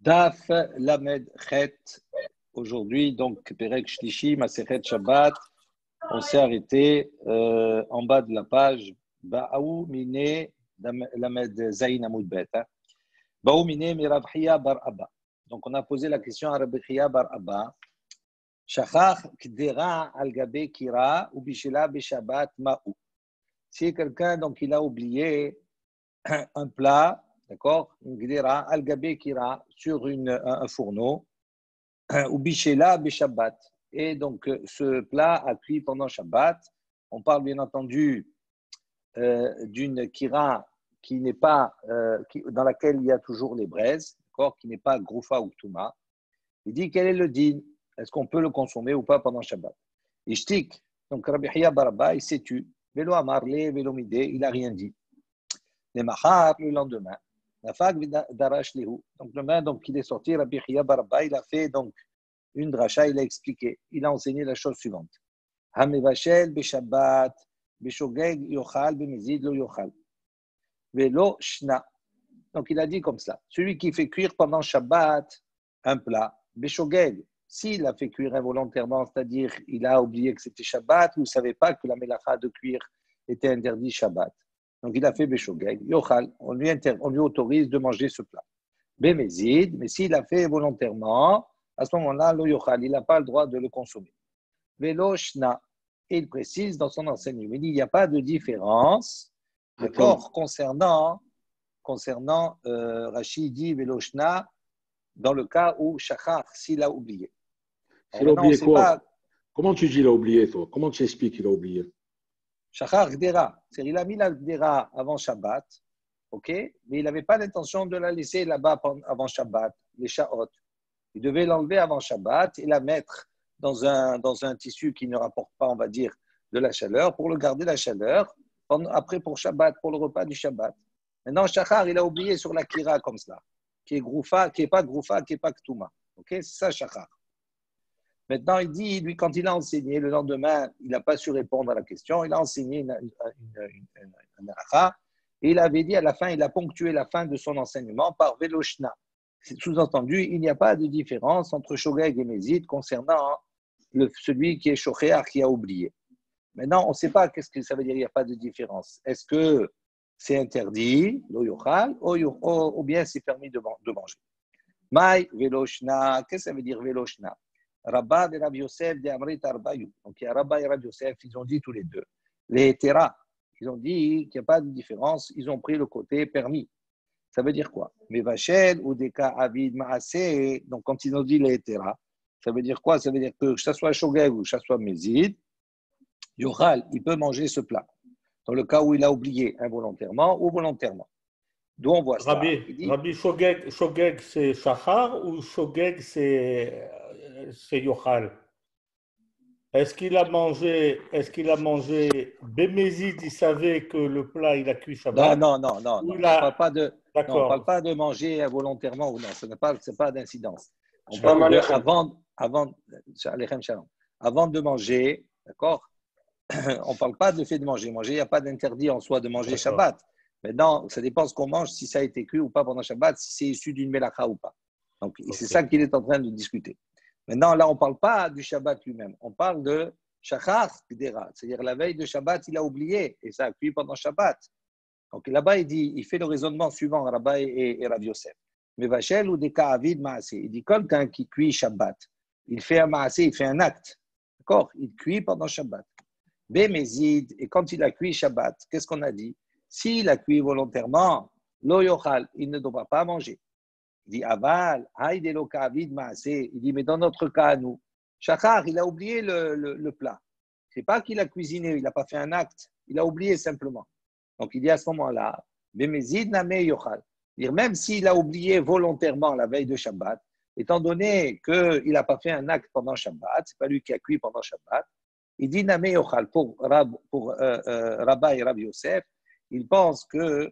Daf Lamed Chet. Aujourd'hui, donc, Perek Shlishi, Masechet Shabbat. On s'est arrêté en bas de la page. Ba'aou Mine Lamed Zayin Amoud Bet. Ba'aou Mine Mirav Hiya Bar Abba. Donc, on a posé la question à Rabbi Hiya Bar Abba. Shachach Kdera Al Gabe Kira ou Bishela Beshabbat Ma'ou. Si quelqu'un, donc, il a oublié un plat, d'accord, une gdera, al-gabe kira, sur un fourneau, ou bishela beshabbat. Et donc, ce plat a cuit pendant Shabbat. On parle bien entendu d'une kira qui n'est pas, dans laquelle il y a toujours les braises, d'accord, qui n'est pas groufa ou ktouma. Il dit quel est le din? Est-ce qu'on peut le consommer ou pas pendant Shabbat? Ishtik, donc Rabbi Hiya bar Abba, il s'est tu. Velo amarle, velo midé, il n'a rien dit. Les mahar, le lendemain. La fag darash lehu. Donc, le lendemain, donc, il est sorti, Rabbi Hiya bar Abba, il a fait donc une dracha, il a expliqué. Il a enseigné la chose suivante. Hamevashel beshabbat, beshogeg yochal, bemezid lo yochal. Velo shna. Donc, il a dit comme ça. Celui qui fait cuire pendant Shabbat un plat, beshogeg, s'il a fait cuire involontairement, c'est-à-dire il a oublié que c'était Shabbat, ou il ne savait pas que la melacha de cuire était interdit Shabbat. Donc, il a fait Beshogeg, Yochal, on lui autorise de manger ce plat. Bémézid, mais s'il a fait volontairement, à ce moment-là, le Yochal, il n'a pas le droit de le consommer. Velo Shna, et il précise dans son enseignement, il dit il n'y a pas de différence, d'accord, concernant Rachid dit Velo Shna, dans le cas où Shachar, s'il a oublié. S'il a oublié quoi? Comment tu dis il a oublié, toi? Comment tu expliques qu'il a oublié? Shachar Gdera, c'est-à-dire il a mis la Gdera avant Shabbat, ok, mais il n'avait pas l'intention de la laisser là-bas avant Shabbat, les Sha'ot. Il devait l'enlever avant Shabbat et la mettre dans un tissu qui ne rapporte pas, on va dire, de la chaleur, pour le garder la chaleur, après pour Shabbat, pour le repas du Shabbat. Maintenant, Shachar, il a oublié sur la Kira comme cela, qui est Groufa, qui n'est pas Groufa, qui n'est pas Ktouma. Ok, c'est ça Shachar. Maintenant, il dit, lui, quand il a enseigné, le lendemain, il n'a pas su répondre à la question, il a enseigné une halakha, et il avait dit à la fin, il a ponctué la fin de son enseignement par Veloshna. Sous-entendu, il n'y a pas de différence entre Shogeg et Mézid concernant celui qui est Shochéar, qui a oublié. Maintenant, on ne sait pas qu'est-ce que ça veut dire, il n'y a pas de différence. Est-ce que c'est interdit, lo yochal, ou bien c'est permis de manger? Maï, Veloshna, qu'est-ce que ça veut dire Veloshna? Rabba et Rabbi Yosef de Amrit Arbayou. Donc, il y a Rabba et Rabbi Yosef, ils ont dit tous les deux. Les hétéras, ils ont dit qu'il n'y a pas de différence, ils ont pris le côté permis. Ça veut dire quoi? Mais Vachel ou des cas Avid Maasé, donc quand ils ont dit les hétéras, ça veut dire quoi? Ça veut dire que ce soit Shogeg ou que ce soit Mézid, Yochal, il peut manger ce plat. Dans le cas où il a oublié involontairement ou volontairement. D'où on voit ça. Rabbi Shogeg, c'est Shachar ou Shogeg, c'est Yochal? Est-ce qu'il a mangé Bémézid, il savait que le plat, il a cuit Shabbat? Non. On ne parle pas de manger involontairement ou non. Ce n'est pas d'incidence. On parle de avant de manger, d'accord? On ne parle pas de fait de manger. Manger, il n'y a pas d'interdit en soi de manger Shabbat. Maintenant, ça dépend ce qu'on mange, si ça a été cuit ou pas pendant Shabbat, si c'est issu d'une melacha ou pas. Donc, c'est ça qu'il est en train de discuter. Maintenant, là, on ne parle pas du Shabbat lui-même. On parle de Shachar Gdera, c'est-à-dire la veille de Shabbat, il a oublié et ça a cuit pendant Shabbat. Donc là-bas, il fait le raisonnement suivant, Rabba et Rav Yosef. Mais Vachel ou des Ka'avid Maasé, il dit quelqu'un qui cuit Shabbat, il fait un Maasé, il fait un acte. D'accord? Il cuit pendant Shabbat. Bémézid, et quand il a cuit Shabbat, qu'est-ce qu'on a dit? S'il a cuit volontairement, lo yochal, il ne devra pas manger. Il dit aval, haïdelo kavid maasé. Il dit mais dans notre cas à nous, Shachar, il a oublié le plat. C'est pas qu'il a cuisiné, il n'a pas fait un acte, il a oublié simplement. Donc il dit à ce moment-là, bémézid name yochal. Même s'il a oublié volontairement la veille de Shabbat, étant donné qu'il n'a pas fait un acte pendant Shabbat, c'est pas lui qui a cuit pendant Shabbat, il dit name yochal pour Rabba et Rabbi Yosef. Il pense que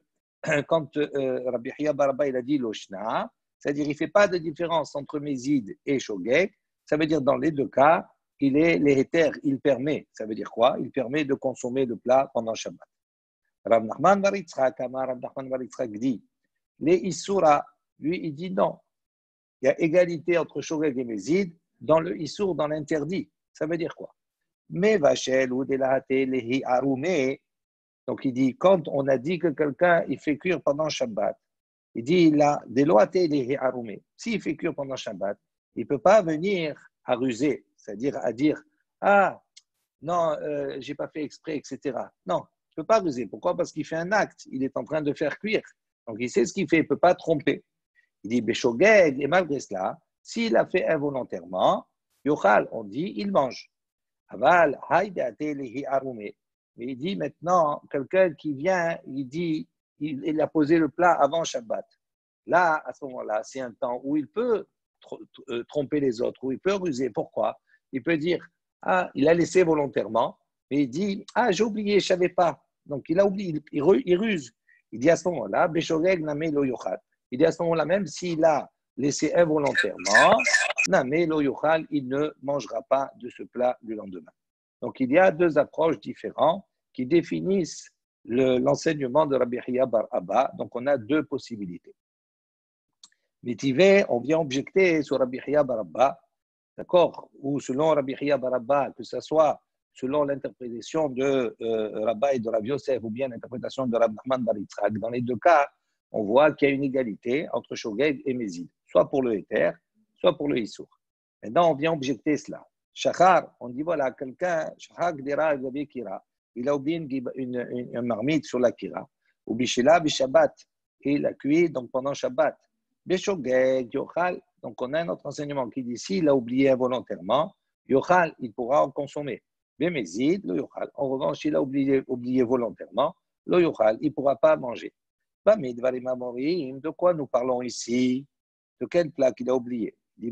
quand Rabbi Hiya bar Abba il a dit l'oshna, c'est-à-dire il ne fait pas de différence entre Mézid et Shogeg, ça veut dire dans les deux cas, les héters, il permet, ça veut dire quoi? Il permet de consommer le plat pendant Shabbat. Rav Nachman bar Yitzchak dit, les Isura, lui il dit non. il y a égalité entre Shogeg et Mézid dans le Issour, dans l'interdit. Ça veut dire quoi? Mais Vachel ou Delahate Lehi Aroumé. Donc il dit, quand on a dit que quelqu'un il fait cuire pendant Shabbat, il dit là, Delahate Lehi Aroumé. S'il fait cuire pendant Shabbat, il ne peut pas venir à ruser, c'est-à-dire à dire, ah, non, je n'ai pas fait exprès, etc. Non, il ne peut pas ruser. Pourquoi? Parce qu'il fait un acte, il est en train de faire cuire. Donc il sait ce qu'il fait, il ne peut pas tromper. Il dit, Béchogeg, et malgré cela, s'il a fait involontairement, Yochal, on dit, il mange. Aval, mais il dit maintenant, quelqu'un qui vient, il dit, il a posé le plat avant Shabbat. Là, à ce moment-là, c'est un temps où il peut tromper les autres, où il peut ruser. Pourquoi? Il peut dire, ah, il a laissé volontairement, mais il dit, ah, j'ai oublié, je ne savais pas. Donc, il a oublié, il ruse. Il dit à ce moment-là, Béchogeg namé lo yochal. Il dit à ce moment-là, même s'il a laissé involontairement, namé lo yochal, il ne mangera pas de ce plat le lendemain. Donc, il y a deux approches différentes qui définissent l'enseignement de Rabbi Hiya bar Abba. Donc, on a deux possibilités. Métivé, on vient objecter sur Rabbi Hiya bar Abba, d'accord, ou selon Rabbi Hiya bar Abba, que ce soit selon l'interprétation de Rabba et de Rav Yosef, ou bien l'interprétation de Rav Nachman bar Yitzhak. Dans les deux cas, on voit qu'il y a une égalité entre Shogeg et Mézid, soit pour le Héter, soit pour le Issour. Maintenant, on vient objecter cela. Shachar, on dit voilà, quelqu'un, Shachar Gdera Kira, il a oublié une marmite sur la Kira, ou Bishela Bishabbat, et il a cuit donc pendant Shabbat. Beshogeg, Yochal, donc on a un autre enseignement qui dit s'il a oublié involontairement, Yochal, il pourra en consommer. Bémézid, le Yochal. En revanche, s'il a oublié volontairement, le Yochal, il ne pourra pas manger. De quoi nous parlons ici? De quel plat qu'il a oublié? Il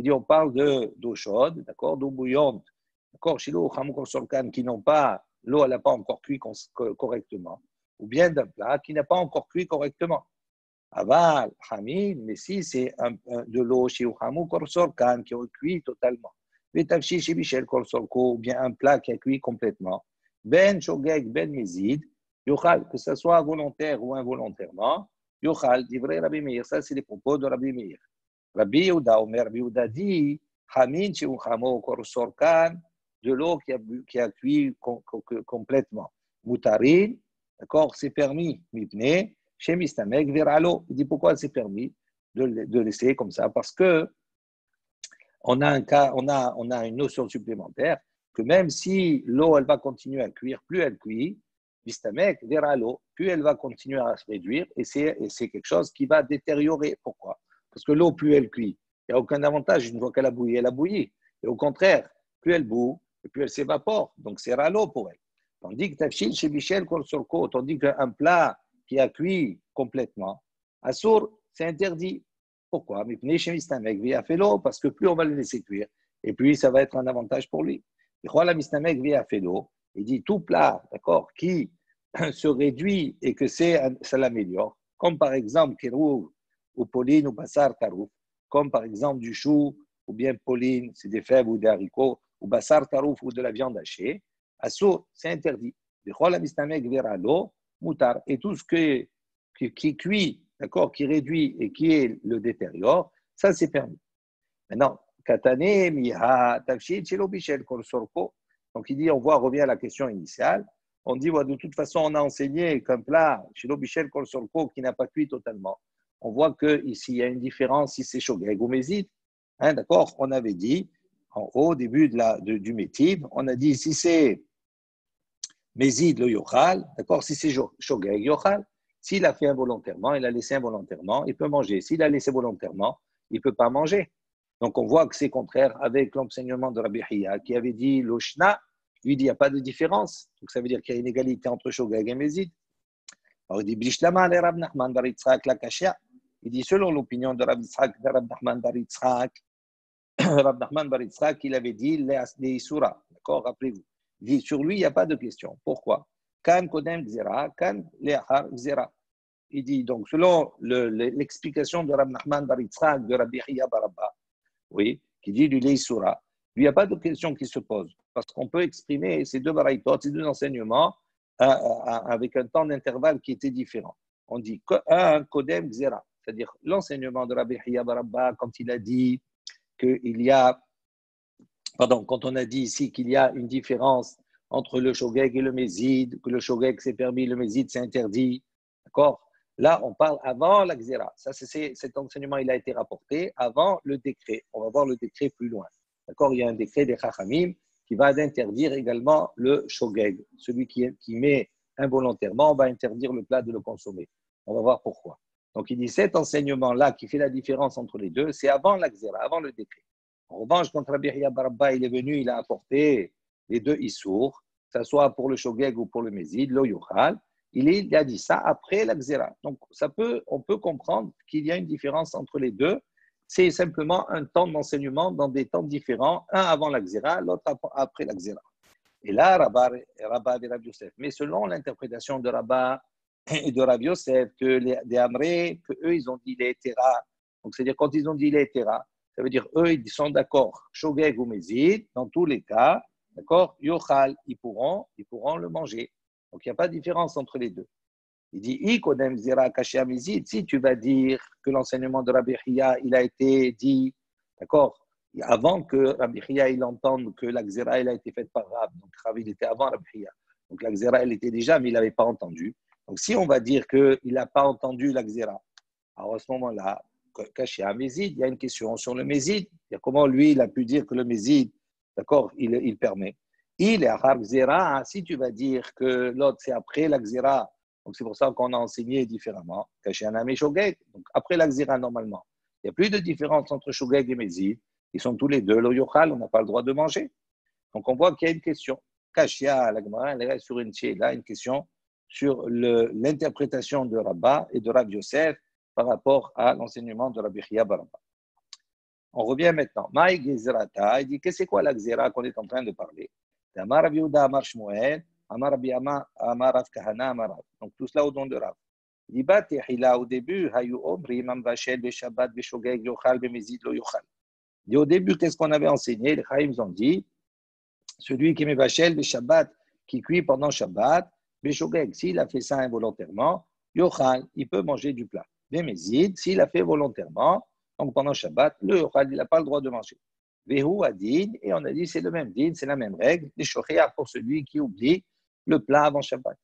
dit on parle d'eau chaude, d'accord, d'eau bouillante, d'accord, qui n'ont pas, l'eau elle n'a pas encore cuit correctement, ou bien d'un plat qui n'a pas encore cuit correctement. Aval, Hamid, mais si c'est de l'eau chez Uhamu Korsorkan qui a cuit totalement, ou bien un plat qui a cuit complètement, Ben Shogeg, Ben Mézid, Yochal, que ce soit volontaire ou involontairement, Yochal, dit vrai Rabbi Meir, ça c'est les propos de Rabbi Meir. Rabbi Yehuda, Omer Rabbi Yehuda dit, Hamid chez Uhamu Korsorkan, de l'eau qui a cuit complètement. Moutarin, d'accord, c'est permis, Mipne, chez Mistamek, Viralo. Il dit pourquoi c'est permis de laisser comme ça? Parce que on a une notion supplémentaire que même si l'eau elle va continuer à cuire, plus elle cuit, Mistamek, Viralo, plus elle va continuer à se réduire et c'est quelque chose qui va détériorer. Pourquoi? Parce que l'eau, plus elle cuit, il n'y a aucun avantage une fois qu'elle a bouilli, elle a bouilli. Et au contraire, plus elle bout, et plus elle s'évapore. Donc c'est ralo pour elle. Tandis que Tafshil chez Michel Korsorko, tandis qu'un plat qui a cuit complètement, Assour, c'est interdit. Pourquoi? Parce que plus on va le laisser cuire, et puis ça va être un avantage pour lui. Il dit tout plat, d'accord, qui se réduit et que ça l'améliore, comme par exemple Kérouv ou Pauline ou Bassar Tarouf, comme par exemple du chou ou bien Pauline, c'est des fèves ou des haricots, ou Bassar Tarouf ou de la viande hachée, Assour, c'est interdit. Et tout ce qui cuit, d'accord, qui réduit et qui est le détériore, ça c'est permis. Maintenant, Katane, Miha, Tafshid, Chelo Bichel, Korsorko. Donc il dit, revient à la question initiale. On dit, de toute façon, on a enseigné qu'un plat, Chelo Bichel, Korsorko, qui n'a pas cuit totalement. On voit qu'ici, il y a une différence si c'est Shogeg ou Mézid. Hein, d'accord, on avait dit, au début du Métib, on a dit, si c'est Mézid, le Yochal, d'accord, si c'est Shogeg, Yochal, s'il a fait involontairement, il a laissé involontairement, il peut manger. S'il a laissé volontairement, il ne peut pas manger. Donc, on voit que c'est contraire avec l'enseignement de Rabbi Hiya qui avait dit l'Oshna, lui dit il n'y a pas de différence. Donc, ça veut dire qu'il y a une égalité entre Shogeg et Mézid. Alors, il dit Bishlama le Rav Nachman bar Yitzhak la Kashia. Il dit selon l'opinion de Rav Nachman bar Yitzhak, Rav Nachman bar Yitzhak, il avait dit les Isura. D'accord, rappelez-vous. Il dit sur lui, il n'y a pas de question. Pourquoi? Kan Kodem Gzera, Kan Leachar Gzera. Il dit donc selon l'explication de Rav Nachman bar Yitzhak de Rabbi Hiya bar Abba, oui, qui dit du Leisura, lui, il n'y a pas de question qui se pose, parce qu'on peut exprimer ces deux baraïtot, ces deux enseignements, avec un temps d'intervalle qui était différent. on dit un Kodem Gzera, c'est-à-dire l'enseignement de Rabbi Hiya bar Abba quand il a dit qu'il y a, pardon, quand on a dit ici qu'il y a une différence entre le Shogeg et le Mézid, que le Shogeg c'est permis, le Mézid c'est interdit, d'accord? Là, on parle avant la Gzera. Ça, cet enseignement, il a été rapporté avant le décret. On va voir le décret plus loin. D'accord? Il y a un décret des Chachamim qui va interdire également le Shogeg. Celui qui met involontairement, on va interdire le plat de le consommer. On va voir pourquoi. Donc, il dit cet enseignement-là qui fait la différence entre les deux, c'est avant la Gzera, avant le décret. En revanche, quand Rabbi Hiya bar Abba, il est venu, il a apporté les deux Issour, que ce soit pour le Shogeg ou pour le Mézid, lo Yochal. Il a dit ça après la Gzera. Donc, on peut comprendre qu'il y a une différence entre les deux. C'est simplement un temps d'enseignement dans des temps différents, un avant la Gzera, l'autre après la Gzera. Et là, Rabba et Rabbi Yosef. Mais selon l'interprétation de Rabba et de Rabbi Yosef, que des Amré, qu'eux, ils ont dit les Tera. Donc, c'est-à-dire, quand ils ont dit les Tera, ça veut dire, eux, ils sont d'accord, Shogeg ou Mézid, dans tous les cas, d'accord, Yochal, ils pourront le manger. Donc, il n'y a pas de différence entre les deux. Il dit, Ikodem Zera Kashia Mézid, si tu vas dire que l'enseignement de Rabbi Hiya, il a été dit, d'accord, avant que Rabbi Hiya, il entende que la Gzera, elle a été faite par Rab, donc Rab, il était avant Rabbi Hiya. Donc, la Gzera, elle était déjà, mais il n'avait pas entendu. Donc, si on va dire qu'il n'a pas entendu la Gzera, alors à ce moment-là, caché à Mézid, il y a une question sur le Mézid. Il y a comment lui, il a pu dire que le Mézid, d'accord, il permet. Il est à Gzera, si tu vas dire que l'autre, c'est après la Gzera, donc c'est pour ça qu'on a enseigné différemment, caché à Namé Shogeg, donc après la Gzera, normalement. Il n'y a plus de différence entre Shogeg et Mézid. Ils sont tous les deux, le Yochal, on n'a pas le droit de manger. Donc on voit qu'il y a une question. Kashia, la Gemara, elle reste sur une question sur l'interprétation de Rabba et de Rabbi Yosef par rapport à l'enseignement de Rabbi Hiya bar Abba. On revient maintenant. Maï Gezerata, il dit que c'est quoi la Gzera qu'on est en train de parler? Amar Rabbi Yehuda, Amar Shmuel, Amar Rabbi Ama, Amar Rav Kahana, Amar Rav. Donc tout cela au nom de Rav. Il dit Batehila au début, Hayu Omri, Mam Vachel, Beshabbat, Beshogeg, Yochal, Bemezid, Lo Yochal. Et au début, qu'est-ce qu'on avait enseigné? Les Chaim ont dit celui qui met Vachel, Beshabbat, qui cuit pendant Shabbat, Beshogeg, s'il a fait ça involontairement, Yochal, il peut manger du plat. Bemezid, s'il a fait volontairement, donc pendant Shabbat, le Yochal, il n'a pas le droit de manger. Vehu Adin, et on a dit c'est le même din, c'est la même règle, les Shochia pour celui qui oublie le plat avant Shabbat.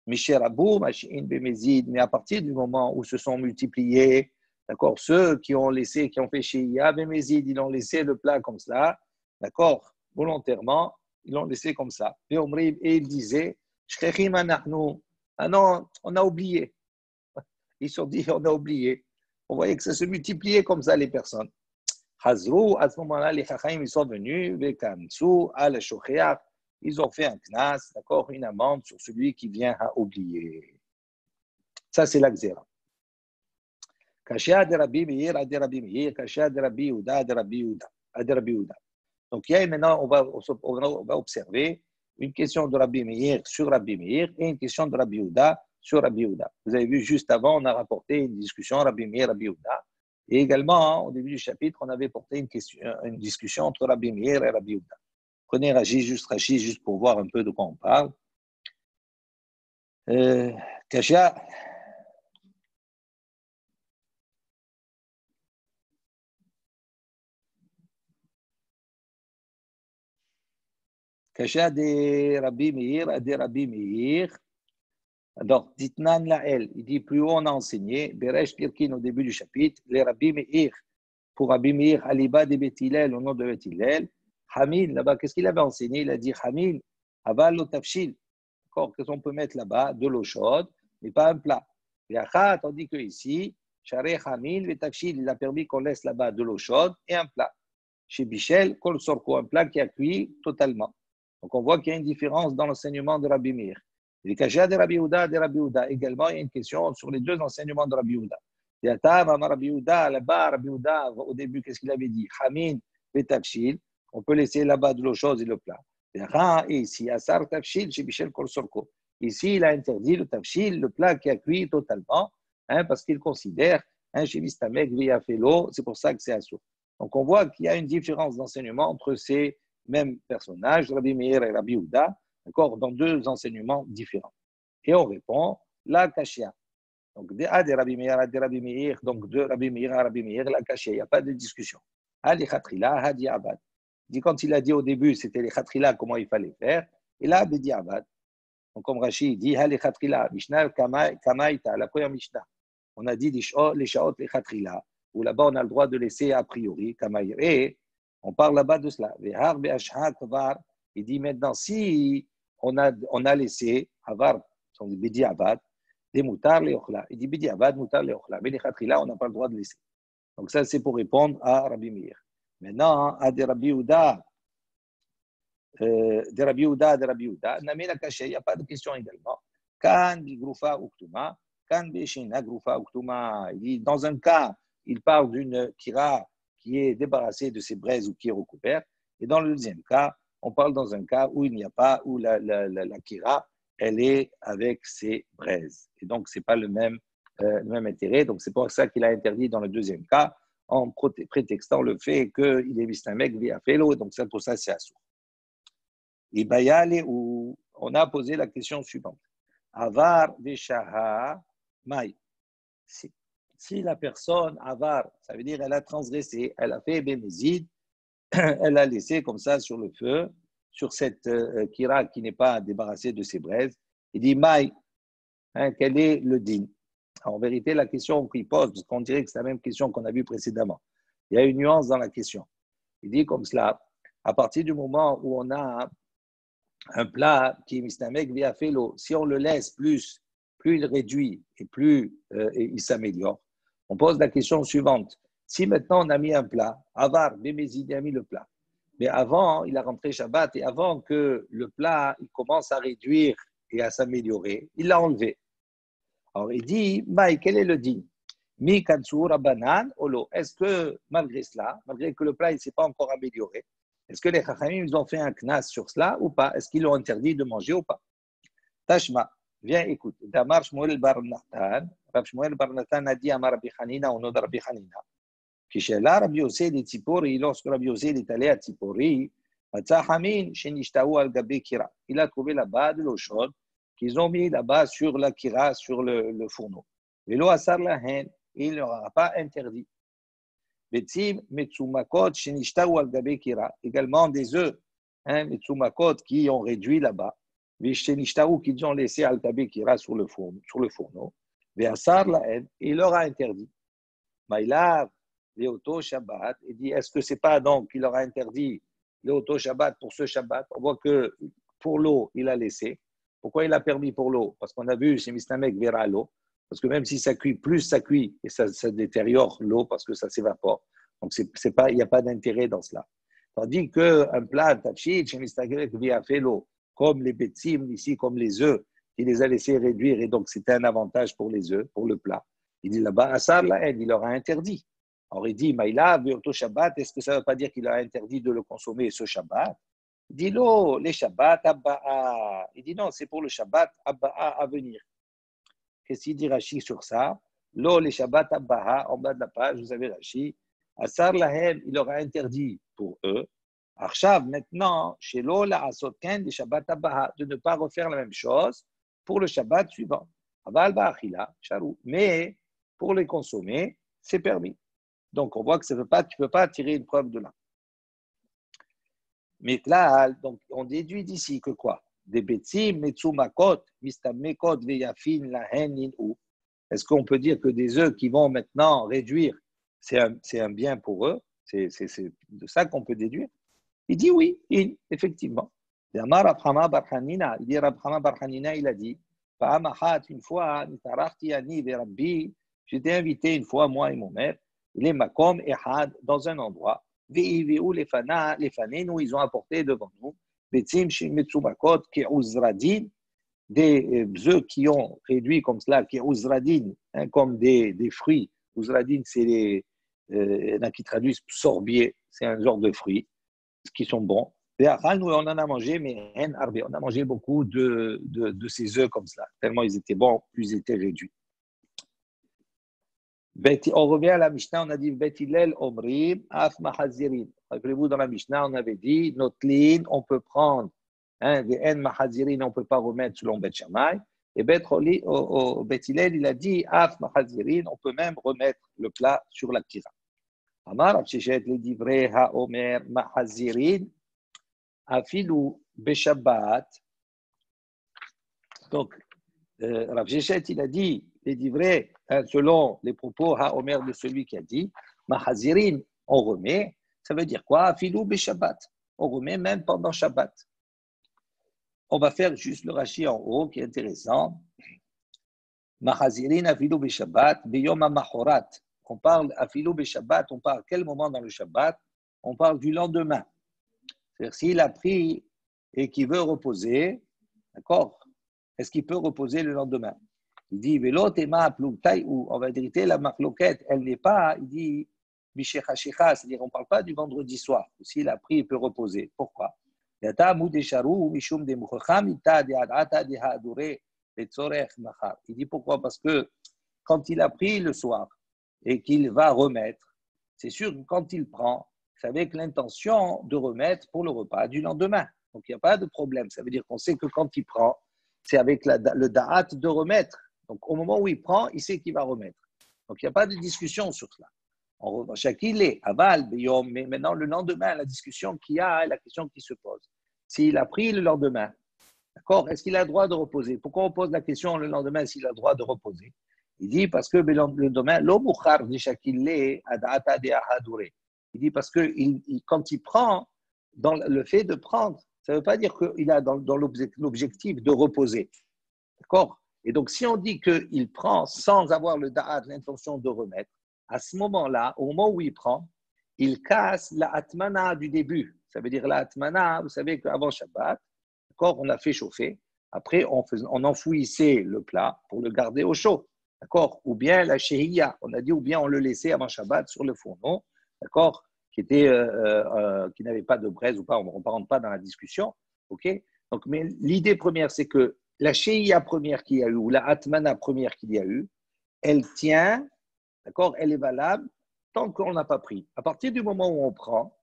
Misher Abou, Mashin Bemezid, mais à partir du moment où se sont multipliés, d'accord, ceux qui ont fait Shia Bemezid, ils ont laissé le plat comme cela, d'accord, volontairement, ils l'ont laissé comme ça. Et ils disaient, Shchechim Anachnu, ah non, on a oublié. Ils se sont dit, on a oublié. On voyait que ça se multipliait comme ça, les personnes. Hazrou, à ce moment-là, les Chachaim, ils sont venus, Vekamsu, al Shocheach, ils ont fait un knas, d'accord, une amende sur celui qui vient à oublier. Ça, c'est la Gzera. Kashia de Rabbi Meir, Ade Rabbi Meir, Kashia de Rabbi Yehuda, Ade Rabbi Yehuda. Donc, maintenant, on va observer une question de Rabbi Meir sur Rabbi Meir et une question de Rabbi Yehuda sur Rabbi Yehuda. Vous avez vu, juste avant, on a rapporté une discussion Rabbi Meir, Rabbi Yehuda. Et également, au début du chapitre, on avait porté une discussion entre Rabbi Meir et Rabbi Yehuda. Prenez Rashi juste pour voir un peu de quoi on parle. Kashia. Kashia de Rabbi Meir. Alors, Ditnan Lael, il dit plus haut on a enseigné, Beresh Pirkin au début du chapitre, les Rabbi Meir, pour Rabbi Meir, Aliba de Bethilel, au nom de Bethilel, Hamil, là-bas, qu'est-ce qu'il avait enseigné? Il a dit Hamil, Aval lo tafshil, d'accord, qu'est-ce qu'on peut mettre là-bas? De l'eau chaude, mais pas un plat. Et Achat, tandis que ici, Shareh Hamil, et tafshil, il a permis qu'on laisse là-bas de l'eau chaude et un plat. Chez Bichel, Kol Sorko, un plat qui a cuit totalement. Donc on voit qu'il y a une différence dans l'enseignement de Rabbi Meir. Les Kashia de Rabbi Yehuda, également, il y a une question sur les deux enseignements de Rabbi Yehuda. Rabbi Yehuda, là-bas, Rabbi Yehuda, au début, qu'est-ce qu'il avait dit? Hamin, Betafshil, on peut laisser là-bas de l'eau chaude et le plat. Et ici, Asar Tafshil, chez Bichel Kol Sorko. Ici, il a interdit le Tafshil, le plat qui a cuit totalement, parce qu'il considère, chez Mistamek, via Felo, c'est pour ça que c'est assourd. Donc on voit qu'il y a une différence d'enseignement entre ces mêmes personnages, Rabbi Meir et Rabbi Yehuda, d'accord, dans deux enseignements différents. Et on répond, la Kashia. Donc, de Rabbi Meir à Rabbi Meir, donc de Rabbi Meir à Rabbi Meir, la cachée, il n'y a pas de discussion. Ali Khatrila, Hadi Abad. Dit quand il a dit au début, c'était les Khatrila, comment il fallait faire. Et là, Bedi Abad. Donc, comme Rachid dit, Ali Khatrila, Mishnah Kamaïta, la première Mishnah. On a dit les Shaot, les Khatrila, où là-bas, on a le droit de laisser a priori, Kamaï. Et on parle là-bas de cela. Vehar Be'ashha Kvar. Il dit maintenant, si on a laissé, Avar, son Bedi Abad, des moutards les ochla. Il dit Bidi Abad, moutards les ochla. Mais les khatrila, on n'a pas le droit de laisser. Donc ça, c'est pour répondre à Rabbi Meir. Maintenant, à des Rabbi Ouda, Namé la caché, il n'y a pas de question également. Kan bi groufa uktuma, kan bi shina groufa uktuma. Il dit, dans un cas, il parle d'une kira qui est débarrassée de ses braises ou qui est recouverte. Et dans le deuxième cas, on parle dans un cas où il n'y a pas, où la kira, elle est avec ses braises. Et donc, ce n'est pas le même intérêt. Donc, c'est pour ça qu'il a interdit dans le deuxième cas, en prétextant le fait qu'il est viste un mec via félo. Donc, ça, pour ça, c'est assourd. Et Bayale, où on a posé la question suivante. Avar veshaha mai. Si la personne, avar, ça veut dire elle a transgressé, elle a fait bénézid, elle a laissé comme ça sur le feu, sur cette kira qui n'est pas débarrassée de ses braises. Il dit, Maï, quel est le din? En vérité, la question qu'il pose, parce qu'on dirait que c'est la même question qu'on a vue précédemment. Il y a une nuance dans la question. Il dit comme cela, à partir du moment où on a un plat qui est mistamek via félo, si on le laisse plus il réduit et plus il s'améliore, on pose la question suivante. Si maintenant on a mis un plat, Avar, Bémézid a mis le plat, mais avant, il a rentré Shabbat et avant que le plat il commence à réduire et à s'améliorer, il l'a enlevé. Alors il dit, Maï, quel est le din? Mi katsura banan olo. Est-ce que malgré cela, malgré que le plat ne s'est pas encore amélioré, est-ce que les Chachamim ils ont fait un knas sur cela ou pas? Est-ce qu'ils l'ont interdit de manger ou pas? Tashma, viens écoute. Damar Shmuel bar Natan, Rav Shmuel bar Natan a dit à Rabbi Hanina au nom de Rabbi Hanina. Kishela Rabbi Yosef de Tzipori, lorsque Rabbi Yosef est allé à Tzipori, il a trouvé là-bas de l'eau chaude qu'ils ont mis là-bas sur la kira, sur le fourneau. Et l'eau asar la haine, il ne leur a pas interdit. Également des œufs, metsumakot qui ont réduit là-bas, qu'ils ont laissé al-gabe kira sur le fourneau. Et asar la haine, il leur a interdit. Maïlav, Léoto Shabbat, il dit, est-ce que ce n'est pas donc qu'il leur a interdit Léoto Shabbat pour ce Shabbat? On voit que pour l'eau, il a laissé. Pourquoi il a permis pour l'eau? Parce qu'on a vu, c'est Mistamek verra l'eau. Parce que même si ça cuit, plus ça cuit, et ça détériore l'eau parce que ça s'évapore. Donc, il n'y a pas d'intérêt dans cela. Tandis qu'un plat, tachit, chez Mistamek via fait l'eau, comme les betsim ici, comme les œufs, il les a laissés réduire et donc c'était un avantage pour les œufs, pour le plat. Il dit là-bas, Asar la haine, il leur a interdit. Alors il dit, Maïla, Virto Shabbat, est-ce que ça ne veut pas dire qu'il a interdit de le consommer ce Shabbat? Il dit, non, les Shabbat Abba'a. Il dit, non, c'est pour le Shabbat Abba'a à venir. Qu'est-ce qu'il dit Rashi sur ça? Lo, les Shabbat Abba'a, en bas de la page, vous avez Rashi. Asar Lahem, il leur a interdit pour eux. Arshav, maintenant, chez Lo, la Asotken, les Shabbat Abba'a, de ne pas refaire la même chose pour le Shabbat suivant. Aval Ba'achila, Charou. Mais pour les consommer, c'est permis. Donc, on voit que tu ne peux pas tirer une preuve de là. Mais là, donc, on déduit d'ici que quoi? Des betsim, metsumakot, mistamekot, veyafin, lahen, ou. Est-ce qu'on peut dire que des œufs qui vont maintenant réduire, c'est un bien pour eux? C'est de ça qu'on peut déduire? Il dit oui, effectivement. Il dit Rabhama bar Hanina, il a dit, une fois, j'étais invité une fois, moi et mon maître, les makom ehad dans un endroit, les fanés, ils ont apporté devant nous, betzim shimetsumakot qui uzradin, des œufs qui ont réduit comme cela, qui uzradin, comme des fruits. Uzradin, c'est les qui traduisent sorbier, c'est un genre de fruits qui sont bons. Et nous, on en a mangé, mais on a mangé beaucoup de ces œufs comme cela, tellement ils étaient bons, plus ils étaient réduits. On revient à la Mishnah, on a dit Bet Hillel Omrim Af Mahazirin. Rappelez-vous, dans la Mishnah, on avait dit Notlin, on peut prendre, Ve'en Mahazirin, on ne peut pas remettre selon Bet Shammai, Et au Bet Hillel, il a dit, Af machazirin, on peut même remettre le plat sur la kira. Amar, Rav Sheshet, les divrei ha-omer machazirin, afilu beshabbat. Donc, Rav Sheshet, il a dit, les divrei, selon les propos ha-omer de celui qui a dit, machazirin, on remet, ça veut dire quoi? Afilu beshabbat. On remet même pendant Shabbat. On va faire juste le Rashi en haut qui est intéressant. Machazirin afilu beshabbat, beyom hamachorat. On parle afilu beshabbat, on parle quel moment dans le Shabbat? On parle du lendemain. C'est-à-dire s'il a pris et qu'il veut reposer, d'accord? Est-ce qu'il peut reposer le lendemain? Il dit velo tema plugtai ou en vérité la machloket, elle n'est pas, il dit bishechashecha, c'est-à-dire on ne parle pas du vendredi soir. S'il a pris, il peut reposer. Pourquoi? Il dit pourquoi? Parce que quand il a pris le soir et qu'il va remettre, c'est sûr que quand il prend, c'est avec l'intention de remettre pour le repas du lendemain. Donc il n'y a pas de problème. Ça veut dire qu'on sait que quand il prend, c'est avec le da'at de remettre. Donc au moment où il prend, il sait qu'il va remettre. Donc il n'y a pas de discussion sur cela. En revanche, il est aval, mais maintenant le lendemain, la discussion qu'il y a, la question qui se pose. S'il a pris le lendemain, d'accord, est-ce qu'il a le droit de reposer? Pourquoi on pose la question le lendemain s'il a le droit de reposer? Il dit parce que le lendemain, il dit parce que quand il prend, dans le fait de prendre, ça ne veut pas dire qu'il a dans l'objectif de reposer. D'accord? Et donc, si on dit qu'il prend sans avoir le da'at, l'intention de remettre, à ce moment-là, au moment où il prend, il casse la atmana du début. Ça veut dire la atmana, vous savez qu'avant Shabbat, d'accord, on a fait chauffer. Après, on enfouissait le plat pour le garder au chaud. D'accord? Ou bien la shehiya, on a dit, ou bien on le laissait avant Shabbat sur le fourneau, d'accord, qui n'avait pas de braise ou pas, on ne rentre pas dans la discussion. Ok? Donc, mais l'idée première, c'est que la shehiya première qu'il y a eu, ou la atmana première qu'il y a eu, elle tient, d'accord, elle est valable tant qu'on n'a pas pris. À partir du moment où on prend,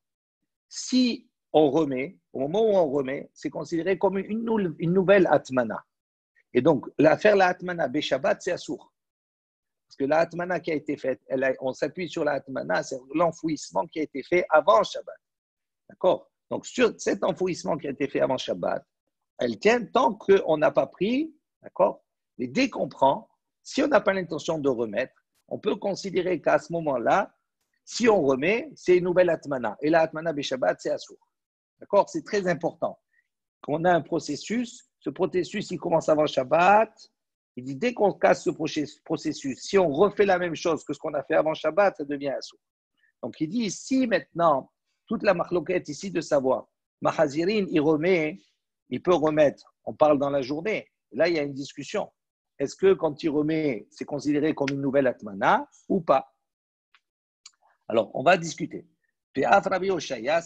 si on remet, au moment où on remet, c'est considéré comme une nouvelle atmana. Et donc, faire la atmana Beshabbat, c'est assour. Parce que la atmana qui a été faite, on s'appuie sur la atmana, c'est l'enfouissement qui a été fait avant Shabbat. D'accord? Donc, sur cet enfouissement qui a été fait avant Shabbat, elle tient tant qu'on n'a pas pris, d'accord? Mais dès qu'on prend, si on n'a pas l'intention de remettre, on peut considérer qu'à ce moment-là, si on remet, c'est une nouvelle atmana. Et la atmana Beshabbat, c'est assour. D'accord? C'est très important. On a un processus. Ce processus, il commence avant Shabbat. Il dit, dès qu'on casse ce processus, si on refait la même chose que ce qu'on a fait avant Shabbat, ça devient assour. Donc, il dit, si maintenant, toute la machloquette ici de savoir, Mahazirin, il peut remettre. On parle dans la journée. Là, il y a une discussion. Est-ce que quand il remet, c'est considéré comme une nouvelle atmana ou pas? Alors, on va discuter. Et Rabbi Oshaya,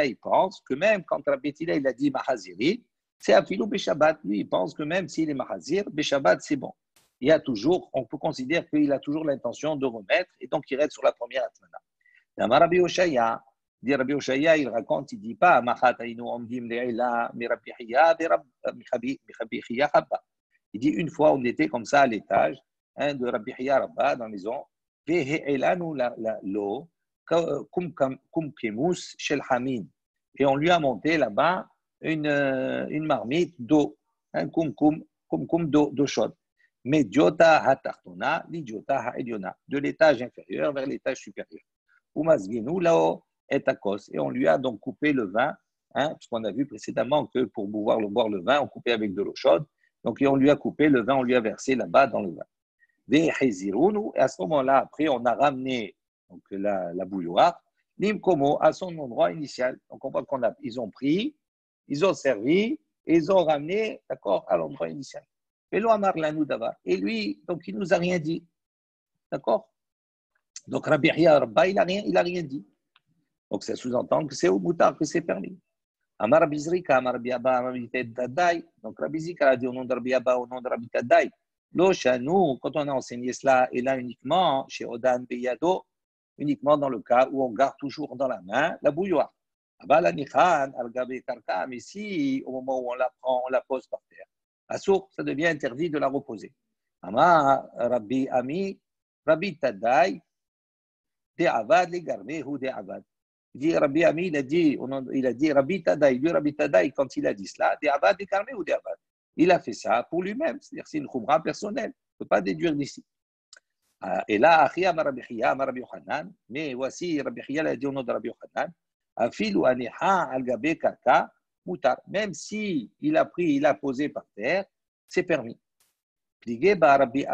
il pense que même quand Rabbi Tila, il a dit Mahazirin, c'est Afilou Beshabbat. Lui, il pense que même s'il est Mahazir, Beshabbat, c'est bon. Il y a toujours, on peut considérer qu'il a toujours l'intention de remettre et donc il reste sur la première atmana. Rabbi Oshaya, Rabbi Oshaya, il raconte, il ne dit pas il dit une fois, on était comme ça à l'étage de Rabbi Hiya Rabba dans la maison. Et on lui a monté là-bas une marmite d'eau, un kumkum d'eau chaude. Mais diota hatartona, l'idiota haeliona, de l'étage inférieur vers l'étage supérieur. Umasginu lao et akos. Et on lui a donc coupé le vin, parce qu'on a vu précédemment que pour boire le vin, on coupait avec de l'eau chaude. Donc on lui a coupé le vin, on lui a versé là-bas dans le vin. Et à ce moment-là, après, on a ramené donc, la bouilloire, l'imkomo, à son endroit initial. Donc, on voit qu'ils ont pris, ils ont servi, et ils ont ramené, d'accord, à l'endroit initial. Et lui, donc, il ne nous a rien dit. D'accord? Donc, Rabbi Hiya Rabba, il a rien dit. Donc, ça sous-entend que c'est au moutard que c'est permis. Amar Rabbi Zrika, Amar Rabbi Abba, Amar Rabbi Tadai. Donc, Rabbi Zrika a dit au nom de Rabbi Abba, au nom de Rabbi Tadai. Nous, quand on a enseigné cela, et là uniquement chez Odan Beyado, uniquement dans le cas où on garde toujours dans la main la bouilloire. Mais si, au moment où on la prend, on la pose par terre, assour, ça devient interdit de la reposer. Ama Rabbi Ami, Rabbi Tadai, De'avad, les garmer ou De'avad. Il dit Rabbi Ami, il a dit Rabbi Tadai, lui Rabbi Tadai, quand il a dit cela, De'avad, les garmer ou De'avad. Il a fait ça pour lui-même, c'est-à-dire c'est une khumra personnelle, on ne peut pas déduire d'ici. Et là, Achia Rabbi Chia, Rabbi Yochanan, mais voici Rabbi Chia l'a dit au nom de Rabbi Yochanan, Afil ou Aniha al-Gabe Kaka, Moutar, même si il a pris, il a posé par terre, c'est permis. Plié par Rabbi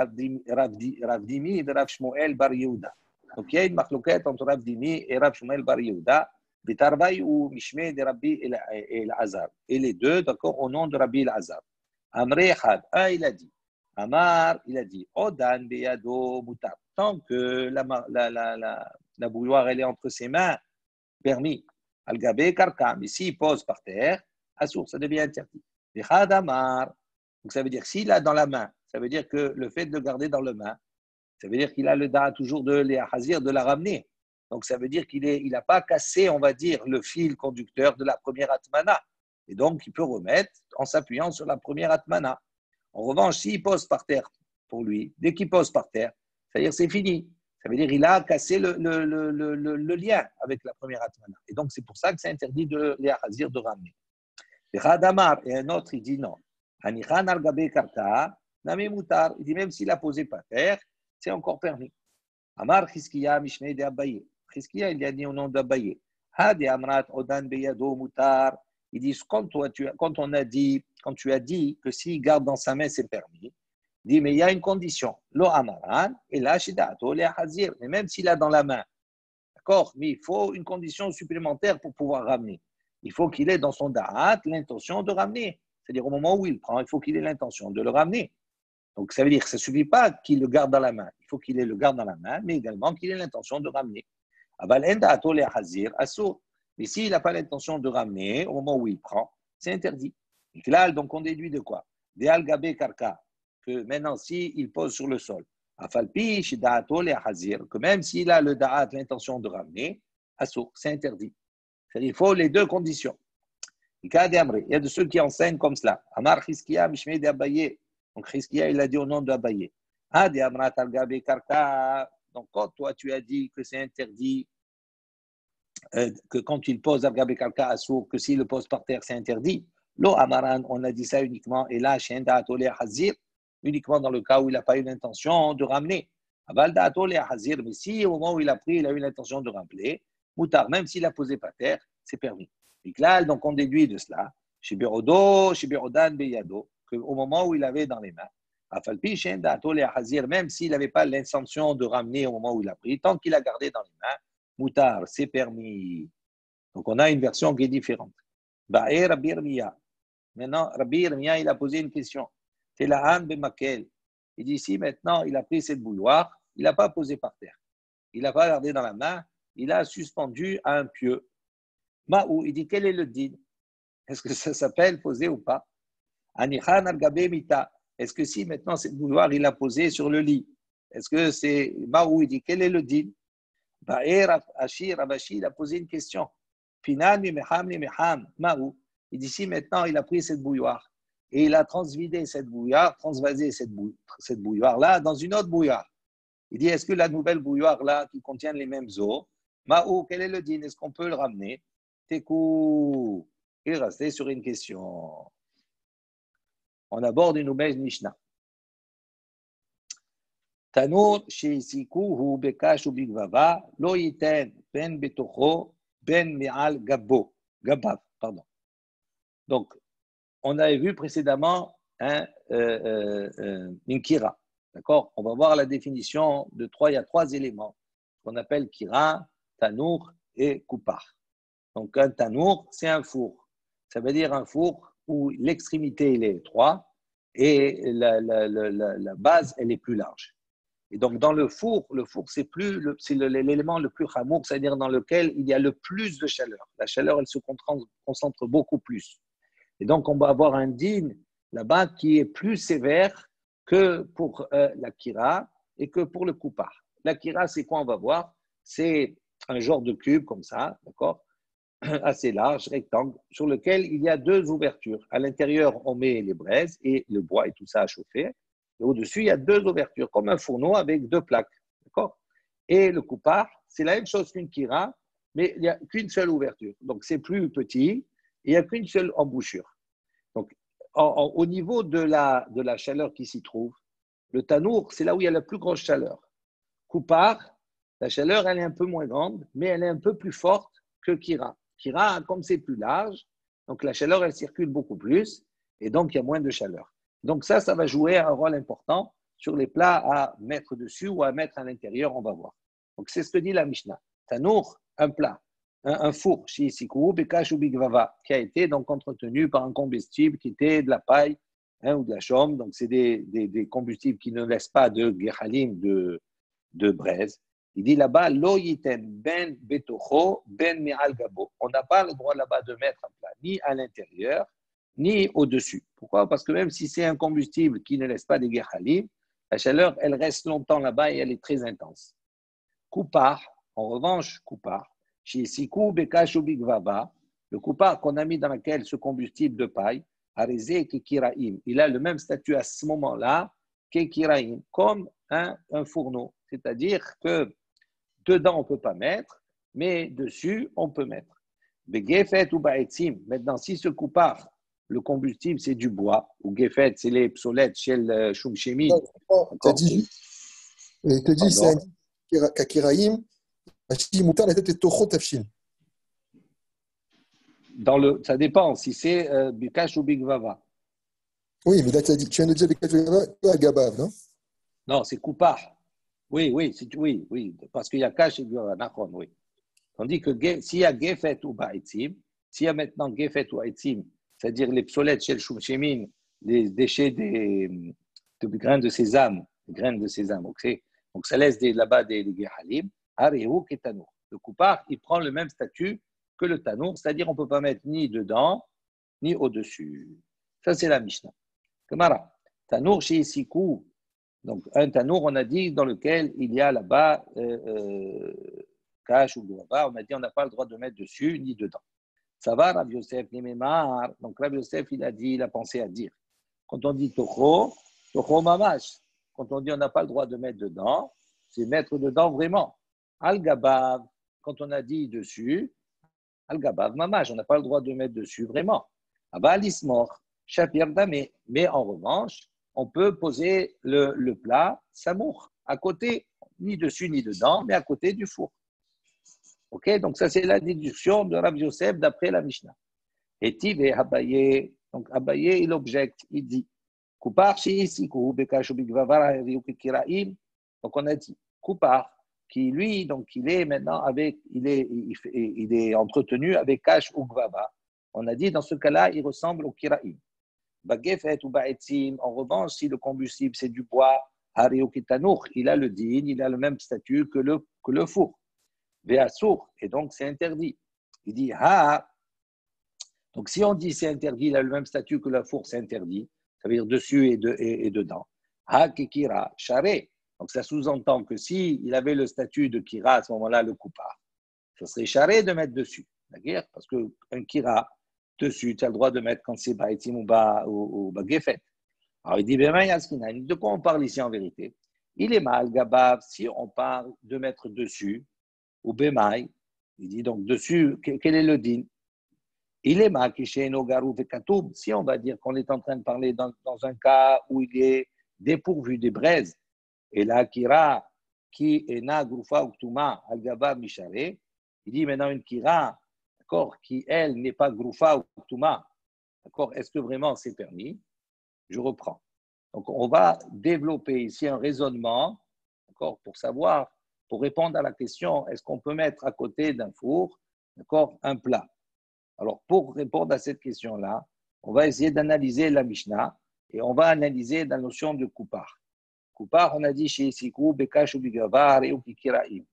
Dimi et Rav Shmuel Bar Yehuda. Donc il y a une marloquette entre Rav Dimi et Rav Shmuel Bar Yehuda, Bitarvaï ou Mishmeh de Rabbi El-Azar. Et les deux, d'accord, au nom de Rabbi El-Azar. Amre Had, il a dit. Amar, il a dit, Odan Beyado Moutar. Tant que la bouilloire, elle est entre ses mains, permis. Al-Gabe Karka. Mais s'il pose par terre, assour, ça devient interdit. Bechad Amar. Donc ça veut dire, s'il a dans la main, ça veut dire que le fait de le garder dans la main, ça veut dire qu'il a le da toujours de l'Ehazir, de la ramener. Donc ça veut dire qu'il n'a pas cassé, on va dire, le fil conducteur de la première atmana. Et donc il peut remettre en s'appuyant sur la première atmana. En revanche, s'il pose par terre pour lui, dès qu'il pose par terre, c'est-à-dire c'est fini. Ça veut dire qu'il a cassé le lien avec la première atmana. Et donc c'est pour ça que c'est interdit de l'Ehazir de ramener. Et un autre, il dit non. Anichan al-Gabe Karka, Nami Moutar, il dit même s'il a posé par terre, c'est encore permis. Amar Chizkiya Mishnei de Abaye. Chizkiya, il a dit au nom d'Abaye. Hadi Amrat Odan Beyado Moutar. Il dit quand tu as dit que s'il garde dans sa main, c'est permis. Il dit mais il y a une condition. Lo Amaran, et là, Shidato le Hazir. Mais même s'il a dans la main, d'accord, mais il faut une condition supplémentaire pour pouvoir ramener. Il faut qu'il ait dans son da'at l'intention de ramener. C'est-à-dire au moment où il prend, il faut qu'il ait l'intention de le ramener. Donc ça veut dire que ça ne suffit pas qu'il le garde dans la main. Il faut qu'il ait le garde dans la main, mais également qu'il ait l'intention de ramener. Mais s'il n'a pas l'intention de ramener au moment où il prend, c'est interdit. Et là, donc on déduit de quoi? Que maintenant, s'il pose sur le sol, que même s'il a le da'at, l'intention de ramener, c'est interdit. C'est-à-dire il faut les deux conditions. Il y a de ceux qui enseignent comme cela. Amar Chizkiya, Mishmei de Abaye. Donc Chizkiya, il a dit au nom d'Abaye. Donc quand toi tu as dit que c'est interdit, que quand il pose Al-Gabe Karka Assour, que s'il le pose par terre, c'est interdit. Lo Amaran, on a dit ça uniquement, et là, Shenda Atole Hazir, uniquement dans le cas où il n'a pas eu l'intention de ramener. Avalda Atole Hazir, mais si au moment où il a pris, il a eu l'intention de ramener, Moutar, même s'il a posé par terre, c'est permis. Et là, donc on déduit de cela, chez Berodan Beyado, qu'au moment où il avait dans les mains, Afalpi Shenda Atole Hazir, même s'il n'avait pas l'intention de ramener au moment où il a pris, tant qu'il a gardé dans les mains, Moutar, c'est permis. Donc, on a une version qui est différente. Ba'e Rabbi Irmiya. Maintenant, Rabbi Irmiya, il a posé une question. C'est la Han Bemakel. Il dit ici, maintenant, il a pris cette bouilloire, il n'a pas posé par terre. Il n'a pas gardé dans la main, il a suspendu à un pieu. Ma'ou, il dit, quel est le din? Est-ce que ça s'appelle poser ou pas? Anichan al-Gabe Mita. Est-ce que si maintenant cette bouilloire, il a posé sur le lit? Est-ce que c'est. Ma'ou, il dit, quel est le din? Rabashi, il a posé une question. Il dit si maintenant il a pris cette bouilloire et il a transvasé cette bouilloire-là dans une autre bouilloire. Il dit est-ce que la nouvelle bouilloire-là qui contient les mêmes eaux, Ma'ou, quel est le din? Est-ce qu'on peut le ramener? Tekou, il restait sur une question. On aborde une nouvelle Mishnah. Tanour sheisikuhu bekash ou bigvava lo yiten ben betocho ben me'al gabbo gabav pardon. Donc on avait vu précédemment une kira, d'accord? On va voir la définition de trois. Il y a trois éléments qu'on appelle kira, tanour et koupar. Donc un tanour c'est un four. Ça veut dire un four où l'extrémité elle est étroite et la base elle est plus large. Et donc, dans le four c'est l'élément le plus hamour, c'est-à-dire dans lequel il y a le plus de chaleur. La chaleur, elle se concentre beaucoup plus. Et donc, on va avoir un din là-bas qui est plus sévère que pour la kira et que pour le koupar. La kira, c'est quoi? On va voir. C'est un genre de cube comme ça, d'accord? assez large, rectangle, sur lequel il y a deux ouvertures. À l'intérieur, on met les braises et le bois et tout ça à chauffer. Et au-dessus, il y a deux ouvertures, comme un fourneau avec deux plaques. D'accord? Et le coupard, c'est la même chose qu'une kira, mais il n'y a qu'une seule ouverture. Donc, c'est plus petit, il n'y a qu'une seule embouchure. Donc, au niveau de la chaleur qui s'y trouve, le tanour, c'est là où il y a la plus grosse chaleur. Coupard, la chaleur, elle est un peu moins grande, mais elle est un peu plus forte que kira. Kira, comme c'est plus large, donc la chaleur, elle circule beaucoup plus, et donc il y a moins de chaleur. Donc ça va jouer un rôle important sur les plats à mettre dessus ou à mettre à l'intérieur, on va voir. Donc c'est ce que dit la Mishnah. Tanour, un plat, un four, shiisikou, bekash ou bigvava, qui a été donc entretenu par un combustible qui était de la paille ou de la chaume. Donc c'est des combustibles qui ne laissent pas de gehalim, de braise. Il dit là-bas, lo yiten ben betocho ben mi'al gabo. On n'a pas le droit là-bas de mettre un plat ni à l'intérieur, ni au-dessus. Pourquoi? Parce que même si c'est un combustible qui ne laisse pas de gehalim, la chaleur, elle reste longtemps là-bas et elle est très intense. Coupard, en revanche, coupard, shiisikou bekash ou bigvava, le coupard qu'on a mis dans lequel ce combustible de paille, arizé kekiraim, il a le même statut à ce moment-là kekiraim, comme un fourneau. C'est-à-dire que dedans, on ne peut pas mettre, mais dessus, on peut mettre. Begefet ou baetzim. Maintenant, si ce coupard, le combustible, c'est du bois, ou gefet, c'est les psolettes chez le shumshemid. Tu as dit, il te dit, c'est un kakiraim, moutar la tête tocho tafshin. Ça dépend si c'est bikash ou bigvava. Oui, mais là, tu viens de dire bikash ou bigvava, gabav, non? Non, c'est coupard. Oui, oui, parce qu'il y a cash et nachon, oui. Tandis que s'il y a gefet ou ba'itzim, s'il y a maintenant gefet ou ba'itzim, c'est-à-dire les psolettes chez le shumshemin, les déchets de graines de sésame, okay? Donc ça laisse là-bas des gehalim, arehu et tanour. Le coupard, il prend le même statut que le tanour, c'est-à-dire on ne peut pas mettre ni dedans, ni au-dessus. Ça, c'est la Mishnah. Gemara, tanour chez Isikou. Donc, un tanour, on a dit, dans lequel il y a là-bas cache ou gouava, on a dit on n'a pas le droit de mettre dessus ni dedans. Ça va, Rav Yosef, Nememar. Donc, Rav Yosef, il a pensé à dire. Quand on dit tocho mamash. Quand on dit on n'a pas le droit de mettre dedans, c'est mettre dedans vraiment. Al-gabav, quand on a dit dessus, al-gabav mamash, on n'a pas le droit de mettre dessus vraiment. Abalismor, shapir damé. Mais en revanche, on peut poser le plat samour à côté, ni dessus ni dedans, mais à côté du four. Ok, donc ça c'est la déduction de Rav Yosef d'après la Mishnah. Et Tive Abaye, donc Abaye il objecte, il dit, Koupar shiisikou bekashu bigvavar kiraim. Donc on a dit Koupar qui lui donc il est maintenant il est entretenu avec kash ou gvava. On a dit dans ce cas-là il ressemble au kiraim. Bagefet ou baetzim, en revanche, si le combustible c'est du bois, hariokitanour, il a le din, il a le même statut que le four. Veasour, et donc c'est interdit. Il dit ha. Donc si on dit c'est interdit, il a le même statut que le four, c'est interdit. Ça veut dire dessus et dedans. Ha kikira, charé. Donc ça sous-entend que si il avait le statut de kira à ce moment-là, le coupard, ça serait charé de mettre dessus. D'accord? Parce qu'un kira, dessus, tu as le droit de mettre quand c'est baïtim ou bagefet. Alors il dit, de quoi on parle ici en vérité? Il est mal, gabav, si on parle de mettre dessus, ou bemaï, il dit donc dessus, quel est le din? Il est mal, kisheno garou vekatoub, si on va dire qu'on est en train de parler dans un cas où il est dépourvu des braises, et la kira, qui est na groufa uktuma al gabav mishare, il dit maintenant une kira, d'accord, qui, elle, n'est pas groufa ou touma, d'accord, est-ce que vraiment c'est permis? Je reprends. Donc, on va développer ici un raisonnement, d'accord, pour savoir, pour répondre à la question, est-ce qu'on peut mettre à côté d'un four, d'accord, un plat? Alors, pour répondre à cette question-là, on va essayer d'analyser la Mishnah et on va analyser la notion de coupard. Coupard, on a dit chez Isikou, Bekash ou Bigavar et Ukikiraim.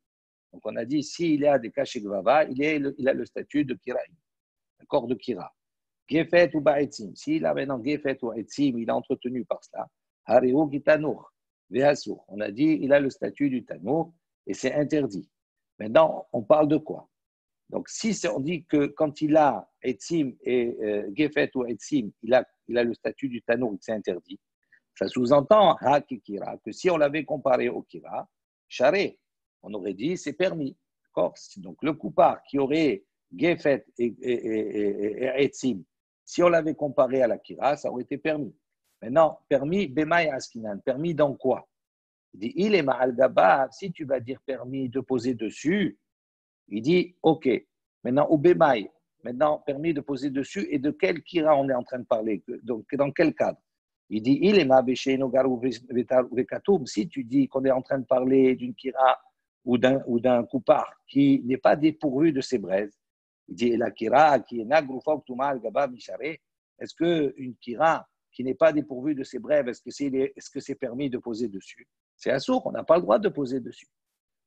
Donc, on a dit, s'il a des kashé gvava, il a le statut de kiraïm, d'accord, de kira. Gefet ou baetzim, s'il a maintenant gefet ou baetzim, il est entretenu par cela. Hareu gitanour, vehasour. On a dit, il a le statut du tanour et c'est interdit. Maintenant, on parle de quoi? Donc, si on dit que quand il a Etzim et Gefet ou Etzim, il a le statut du Tanour, c'est interdit. Ça sous-entend Hakikira, que si on l'avait comparé au Kira, Charé, on aurait dit c'est permis. Donc, le Koupar qui aurait Gefet et Etzim, si on l'avait comparé à la Kira, ça aurait été permis. Maintenant, permis, Bemaï Askinan, permis dans quoi? Il dit, il est Ma'al Gaba, si tu vas dire permis de poser dessus, il dit, ok, maintenant, au Bemaï, maintenant, permis de poser dessus, et de quel Kira on est en train de parler? Donc, dans quel cadre? Il dit, il est Ma'abesheino Garou Vekatoum, si tu dis qu'on est en train de parler d'une Kira ou d'un Koupar qui n'est pas dépourvu de ses braises, il dit, la Kira qui est Nagroufa Uktuma Al Gaba Mishare, est-ce qu'une Kira qui n'est pas dépourvue de ses brèves, est-ce que c'est permis de poser dessus? C'est assourd, on n'a pas le droit de poser dessus.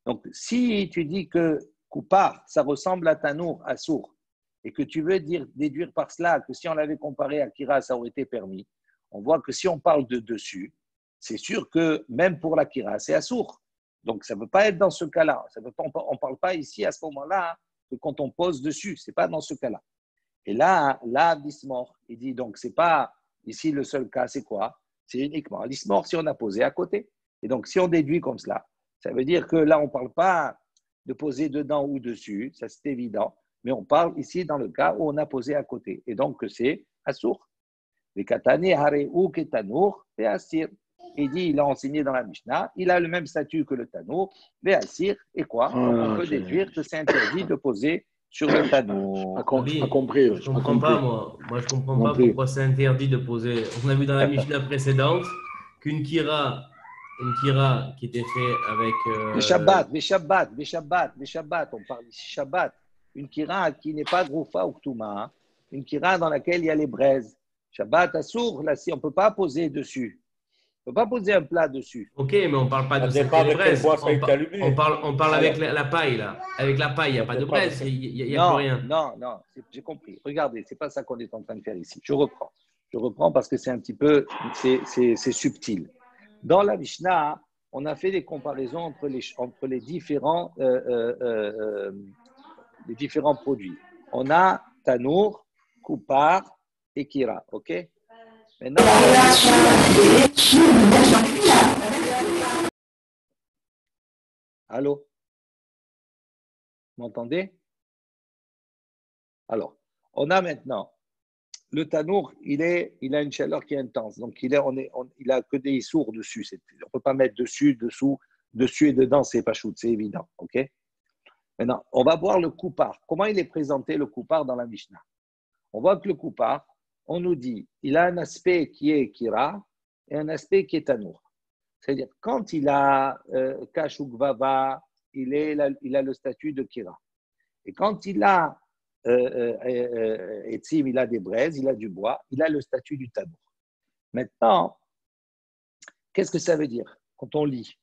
Donc, si tu dis que Koupar, ça ressemble à Tanour, assourd, et que tu veux déduire par cela que si on l'avait comparé à Kira, ça aurait été permis, on voit que si on parle de dessus, c'est sûr que même pour la Kira, c'est assourd. Donc, ça ne peut pas être dans ce cas-là. On ne parle pas ici, à ce moment-là, que quand on pose dessus, ce n'est pas dans ce cas-là. Et là, l'ismor, il dit donc, ce n'est pas ici le seul cas, c'est quoi? C'est uniquement l'ismor si on a posé à côté. Et donc, si on déduit comme cela, ça veut dire que là, on ne parle pas de poser dedans ou dessus, ça c'est évident, mais on parle ici dans le cas où on a posé à côté. Et donc, c'est assour. Les katane hare ou ketanour, et assir. Il dit, il a enseigné dans la Mishnah, il a le même statut que le tanour, mais assir, et quoi? Donc, on peut déduire que c'est interdit de poser sur le tanour. Je n'ai pas compris. Je ne comprends pas, moi. Moi, je ne comprends pas pourquoi c'est interdit de poser. On a vu dans la Mishnah précédente qu'une kira qui était faite avec. Les Shabbat, on parle ici Shabbat. Une kira qui n'est pas Groufa ou Ktouma, une kira dans laquelle il y a les braises. Shabbat, assour, là, si on ne peut pas poser dessus. On ne peut pas poser un plat dessus. Ok, mais on ne parle pas de cette braise. On parle avec la paille, là. Avec la paille, il n'y a pas de braise, il n'y a plus rien. Non, j'ai compris. Regardez, ce n'est pas ça qu'on est en train de faire ici. Je reprends parce que c'est un petit peu, c'est subtil. Dans la Mishnah, on a fait des comparaisons entre les différents produits. On a Tanour, Koupar et Kira, ok? Maintenant, allô? Vous m'entendez? Alors, on a maintenant le tanour, il a une chaleur qui est intense, donc il a que des sourds dessus. On ne peut pas mettre dessus, dessous, dessus et dedans, c'est pas chouette, c'est évident, ok? Maintenant, on va voir le koupar. Comment il est présenté le koupar dans la Mishnah? On voit que le koupar, on nous dit, il a un aspect qui est kira et un aspect qui est tanour. C'est-à-dire, quand il a kashukvava, il a le statut de kira. Et quand il a etzim, il a des braises, il a du bois, il a le statut du tanour. Maintenant, qu'est-ce que ça veut dire quand on lit?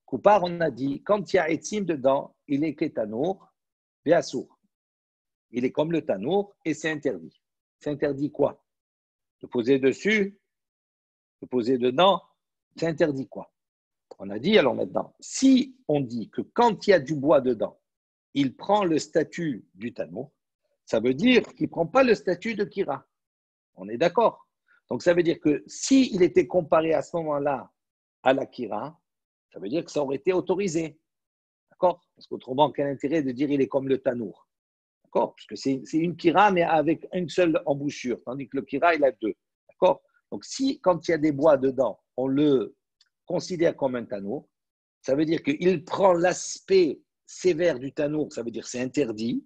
Koupar, on a dit, quand il y a etzim dedans, il est ketanour, béassour. Il est comme le tanour et c'est interdit. C'est interdit quoi? De poser dessus, de poser dedans, c'est interdit quoi? On a dit alors maintenant, si on dit que quand il y a du bois dedans, il prend le statut du tanour, ça veut dire qu'il ne prend pas le statut de kira. On est d'accord? Donc ça veut dire que s'il était comparé à ce moment-là à la kira, ça veut dire que ça aurait été autorisé. D'accord? Parce qu'autrement, quel intérêt de dire il est comme le tanour? D'accord? Parce que c'est une kira, mais avec une seule embouchure, tandis que le kira, il a deux. D'accord? Donc, si, quand il y a des bois dedans, on le considère comme un tanour, ça veut dire qu'il prend l'aspect sévère du tanour, ça veut dire que c'est interdit.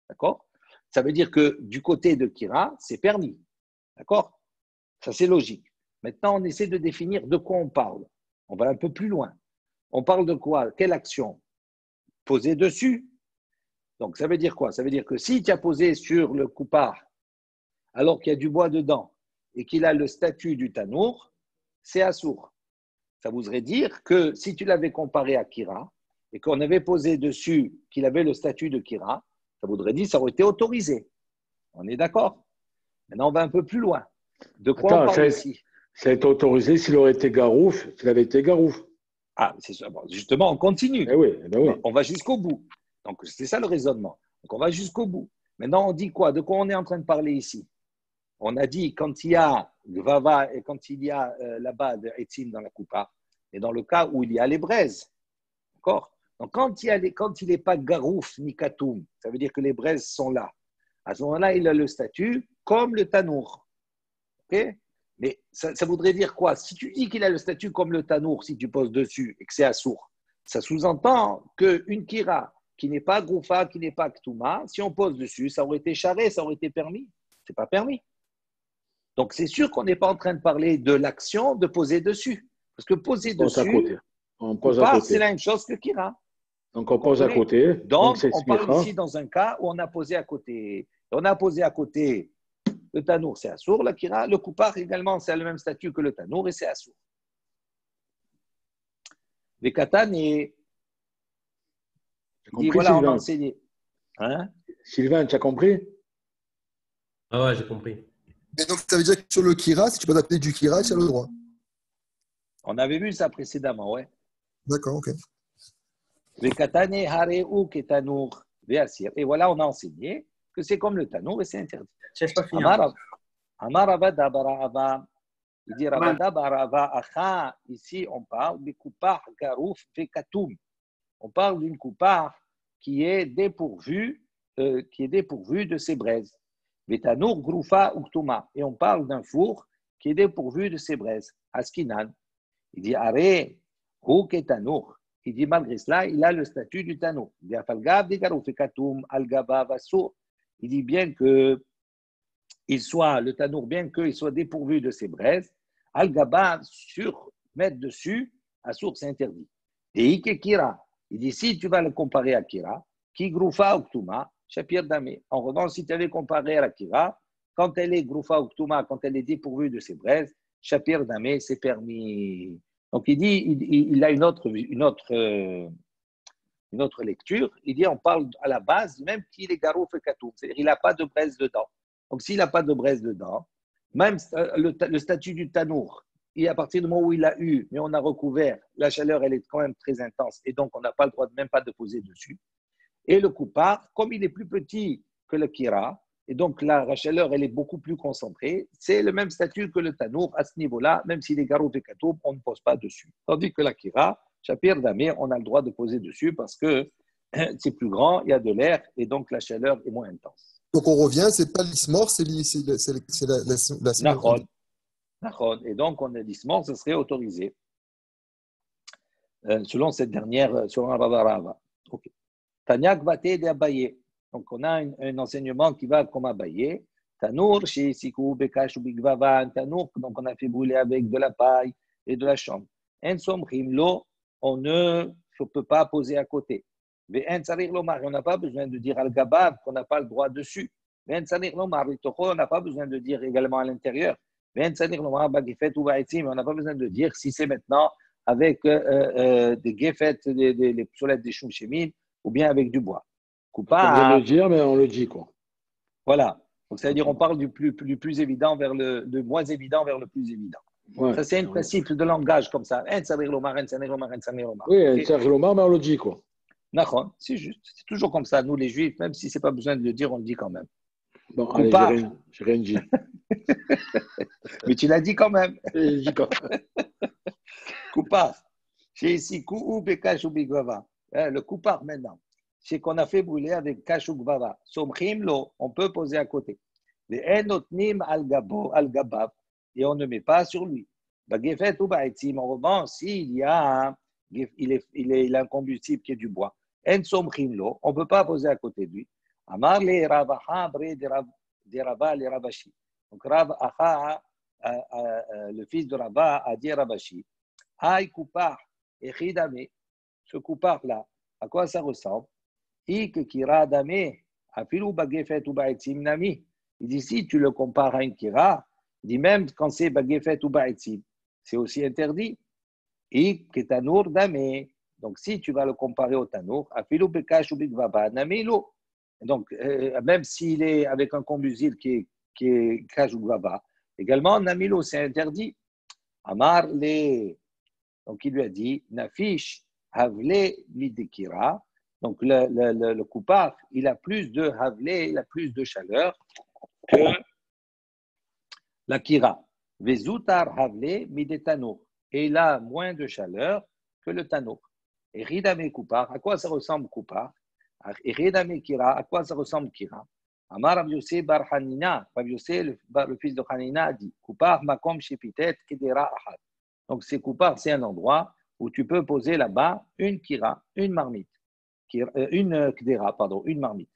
D'accord? Ça veut dire que du côté de kira, c'est permis. D'accord? Ça, c'est logique. Maintenant, on essaie de définir de quoi on parle. On va un peu plus loin. On parle de quoi? Quelle action? Poser dessus. Donc, ça veut dire quoi? Ça veut dire que si tu as posé sur le koupar, alors qu'il y a du bois dedans, et qu'il a le statut du tanour, c'est assour. Ça voudrait dire que si tu l'avais comparé à kira, et qu'on avait posé dessus qu'il avait le statut de kira, ça voudrait dire que ça aurait été autorisé. On est d'accord? Maintenant, on va un peu plus loin. De quoi on parle ici? Ça a été autorisé s'il aurait été garouf, s'il avait été garouf. Ah, c'est ça. Bon, justement, on continue. Eh oui. On va jusqu'au bout. Donc, c'est ça le raisonnement. Donc, on va jusqu'au bout. Maintenant, on dit quoi? De quoi on est en train de parler ici? On a dit quand il y a Gvava et quand il y a là-bas de Etzim dans la coupa, et dans le cas où il y a les braises. D'accord? Donc, quand il n'est pas Garouf ni Katoum, ça veut dire que les braises sont là. À ce moment-là, il a le statut comme le Tanour. Ok? Mais ça voudrait dire quoi? Si tu dis qu'il a le statut comme le Tanour, si tu poses dessus et que c'est Assour, ça sous-entend qu'une Kira qui n'est pas Groufa, qui n'est pas Ktouma, si on pose dessus, ça aurait été charré, ça aurait été permis. Ce n'est pas permis. Donc, c'est sûr qu'on n'est pas en train de parler de l'action de poser dessus. Parce que poser dessus, on pose à côté. C'est la même chose que Kira. Donc, on pose à côté. Donc on parle ici dans un cas où on a posé à côté. On a posé à côté le Tanour, c'est Assour. La Kira, le Koupar également, c'est le même statut que le Tanour et c'est Assour. Les Katan et. Voilà, on a enseigné. Hein? Sylvain, tu as compris? Ah ouais, j'ai compris. Et donc, ça veut dire que sur le Kira, si tu peux t'appeler du Kira, tu as le droit. On avait vu ça précédemment, ouais. D'accord, ok. Et voilà, on a enseigné que c'est comme le Tanour et c'est interdit. C'est pas fini. Amar Avada Barava, il dit Ravada Barava Acha, ici on parle de Koupar Garouf Vekatoum. On parle d'une Koupar qui est dépourvue de ses braises. Vetanour Groufa Uktuma. Et on parle d'un four qui est dépourvu de ses braises. Askinan. Il dit Are, Houk et Tanour. Il dit malgré cela, il a le statut du Tanour. Il dit bien que il soit, le Tanour, bien qu'il soit dépourvu de ses braises, Al-Gaba, sur mettre dessus, à source interdit. Et Ike Kira, il dit si tu vas le comparer à Kira, Ki Groufa Uktuma, Shapir Damé. En revanche, si tu avais comparé à la Kira, quand elle est Groufa Uktuma, quand elle est dépourvue de ses braises, Shapir Damé, c'est permis. Donc il dit, il a une autre lecture. Il dit, on parle à la base même qu'il est Garouf et Katoum, c'est-à-dire qu'il n'a pas de braise dedans. Donc s'il n'a pas de braise dedans, même le statut du Tanour, et à partir du moment où il l'a eu, mais on a recouvert, la chaleur elle est quand même très intense et donc on n'a pas le droit même pas de poser dessus. Et le Koupar, comme il est plus petit que le Kira, et donc la chaleur elle est beaucoup plus concentrée, c'est le même statut que le Tanour à ce niveau-là, même s'il est Garouf et Katoum, on ne pose pas dessus. Tandis que la Kira, Shapir Damé, on a le droit de poser dessus parce que c'est plus grand, il y a de l'air et donc la chaleur est moins intense. Donc on revient, c'est pas l'ismor, c'est la Nachon. Et donc on a l'ismor, ce serait autorisé selon cette dernière, selon Rava. Ok. Tanyak Vate de Abaye. Donc on a un enseignement qui va comme Abaye. Tanour chez Sikou Bekash ou Bigvava, Tanour, donc on a fait brûler avec de la paille et de la chambre. En somrim lo, on ne peut pas poser à côté. Mais en sarir lomar, on n'a pas besoin de dire al-gabab, qu'on n'a pas le droit dessus. Mais en sarir lomar, on n'a pas besoin de dire également à l'intérieur. Mais en sarir lomar, bagifet ou baïtim, on n'a pas besoin de dire si c'est maintenant avec des gefet, les psolettes des choumchémines, ou bien avec du bois. Pas besoin de le dire, mais on le dit, quoi. Voilà. Donc, c'est-à-dire on parle du plus évident vers le moins évident vers le plus évident. Ouais, ça, c'est un principe de langage comme ça. Oui, un sarir lomar, mais on le dit, quoi. D'accord, c'est juste. C'est toujours comme ça. Nous, les Juifs, même si c'est pas besoin de le dire, on le dit quand même. Bon, allez, j'ai rien dit. Mais tu l'as dit quand même. J'ai dit quand même. Koupar. Chez ici, Kou Bekash ou Bigvava. Le Koupar maintenant. C'est qu'on a fait brûler avec Kash ou Gvava. Somchim lo, on peut poser à côté. Les Enotnim al-Gabab. Et on ne met pas sur lui. Bagefet ou Baïtim. En revanche, s'il y a il a un combustible qui est du bois. En somchim lo, on ne peut pas poser à côté de lui. Amar le Ravaha bre de Rava le Ravashi. Donc Ravaha, le fils de Rava, a dit à Ravashi, Aïe Koupar, echidame, ce Koupar là, à quoi ça ressemble? Ik kira dame, afilou bagefet ou baïtim nami. Il dit si tu le compares à un kira, il dit même quand c'est bagefet ou baïtim, c'est aussi interdit. Ik est tanour dame. Donc si tu vas le comparer au tanour, afilou bekash ou bigvava namilo. Donc même s'il est avec un combustible qui est kash ou gvava, également namilo c'est interdit. Amar le. Donc il lui a dit nafish havle midekira. Donc, le koupar, il a plus de havlé, il a plus de chaleur que la kira. Vezutar havlé mide tanour. Et il a moins de chaleur que le tanour. Et ridame koupar, à quoi ça ressemble koupar? Et ridame kira, à quoi ça ressemble kira? Amar Rav Yossé bar Hanina, Rav Yossé, le fils de Hanina, a dit koupar makom shepitet kedera ahad. Donc, c'est koupar, c'est un endroit où tu peux poser là-bas une kira, une marmite. Une kdera, pardon, une marmite.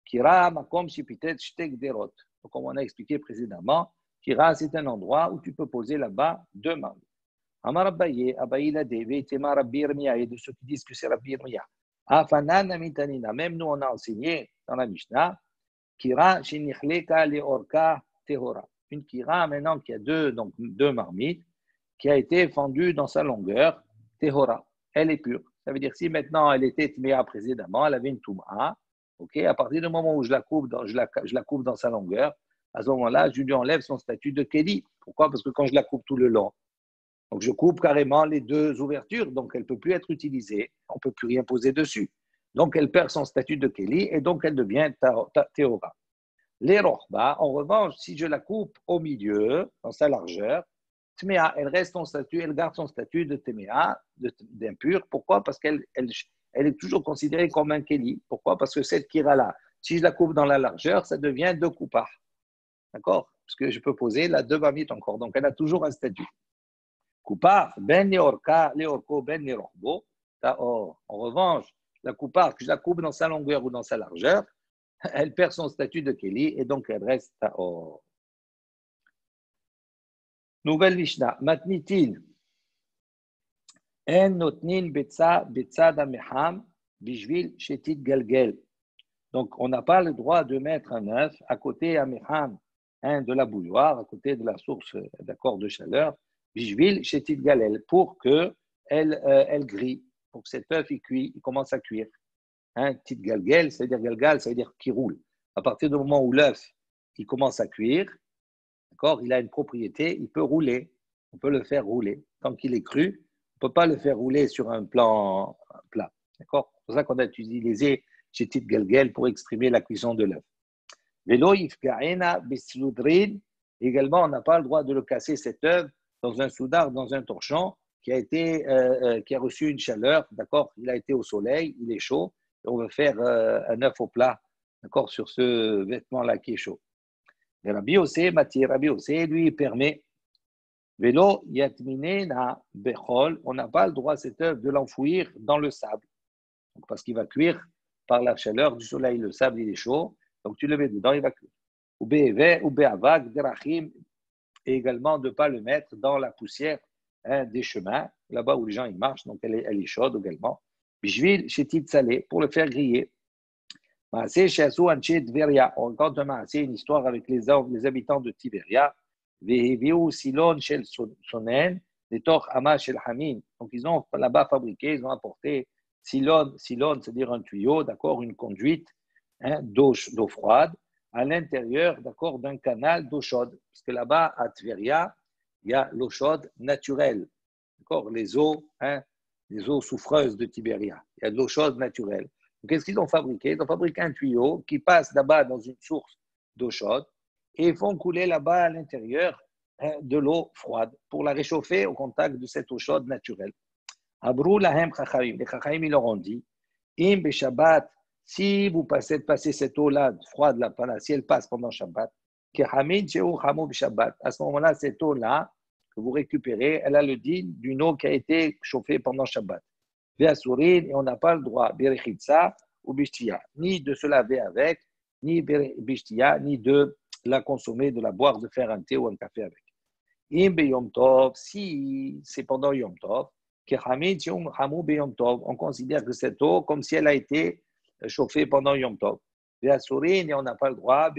Kira makom shepitet shte kderot. Donc, comme on a expliqué précédemment, kira, c'est un endroit où tu peux poser là-bas deux marmites. Amar Abaye, Abaye l'a dit, Veitema Rabbi Yirmiya, et de ceux qui disent que c'est Rabbi Yirmiya. Afanan amitanina, même nous on a enseigné dans la Mishnah, kira shenichleka leorka tehora. Une kira maintenant qui a deux marmites, qui a été fendue dans sa longueur, tehora. Elle est pure. Ça veut dire si maintenant elle était tméa précédemment, elle avait une touma, ok, à partir du moment où je la coupe dans sa longueur, à ce moment-là, je lui enlève son statut de kéli. Pourquoi? Parce que quand je la coupe tout le long, donc je coupe carrément les deux ouvertures, donc elle ne peut plus être utilisée, on ne peut plus rien poser dessus. Donc elle perd son statut de kéli et donc elle devient théora. Les rohba, en revanche, si je la coupe au milieu, dans sa largeur, tméa, elle garde son statut de tméa, d'impur. Pourquoi? Parce qu'elle est toujours considérée comme un kéli. Pourquoi? Parce que cette kira-là, si je la coupe dans la largeur, ça devient deux coupars. D'accord? Parce que je peux poser la deux marmites encore. Donc, elle a toujours un statut. Koupar, ben leorka, leorko, ben leorbo. En revanche, la koupar, que je la coupe dans sa longueur ou dans sa largeur, elle perd son statut de kéli et donc elle reste taor. Nouvelle Mishnah. Matnitin. En notnin betza dameham bishvil shetit galgel. Donc, on n'a pas le droit de mettre un œuf à côté à meham, de la bouilloire, à côté de la source d'accord de chaleur, bishvil shetit galel, pour qu'elle grille, pour que cet œuf il commence à cuire. Tit galgel, c'est-à-dire galgal, ça veut dire qu'il roule. À partir du moment où l'œuf il commence à cuire, d'accord, il a une propriété, il peut rouler, on peut le faire rouler. Tant qu'il est cru, on ne peut pas le faire rouler sur un plan plat. D'accord? C'est pour ça qu'on a utilisé shetit galgel pour exprimer la cuisson de l'œuf. Velo ifkaena bisludrin. Également, on n'a pas le droit de le casser cet œuf dans un soudar, dans un torchon qui a reçu une chaleur. D'accord? Il a été au soleil, il est chaud. Et on veut faire un œuf au plat. D'accord? Sur ce vêtement-là qui est chaud. Mais Rabbi Yossé, lui, il permet. Velo yatminena bechol. On n'a pas le droit, cet œuf, de l'enfouir dans le sable. Donc, parce qu'il va cuire par la chaleur du soleil. Le sable, il est chaud. Donc, tu le mets dedans, il va cuire. Ou be'avak, derachim. Et également de ne pas le mettre dans la poussière des chemins, là-bas où les gens ils marchent. Donc, elle est chaude également. Bishvil shetit salé, pour le faire griller. Maaseh she'asu anshe Tveria. On raconte une histoire avec les habitants de Tiberia. Veheviu silon shel sonen, letoch ama shel hamin. Donc, ils ont là-bas fabriqué, ils ont apporté silon, c'est-à-dire un tuyau, d'accord, une conduite d'eau froide, à l'intérieur, d'accord, d'un canal d'eau chaude. Parce que là-bas, à Tveria, il y a l'eau chaude naturelle, d'accord, les eaux souffreuses de Tibéria. Il y a de l'eau chaude naturelle. Donc, qu'est-ce qu'ils ont fabriqué? Ils ont fabriqué un tuyau qui passe là-bas dans une source d'eau chaude et ils font couler là-bas à l'intérieur de l'eau froide pour la réchauffer au contact de cette eau chaude naturelle. Abrou lahem chachamim. Les chachamim, ils leur ont dit, im beshabbat, si vous passez cette eau-là froide, là, si elle passe pendant Shabbat, à ce moment-là, cette eau-là que vous récupérez, elle a le digne d'une eau qui a été chauffée pendant Shabbat. Et on n'a pas le droit, ou bishtia, ni de se laver avec, ni bishtia, ni de la consommer, de la boire, de faire un thé ou un café avec. Si c'est pendant Yom Tov, on considère que cette eau, comme si elle a été chauffée pendant Yom Tov. Et on n'a pas le droit,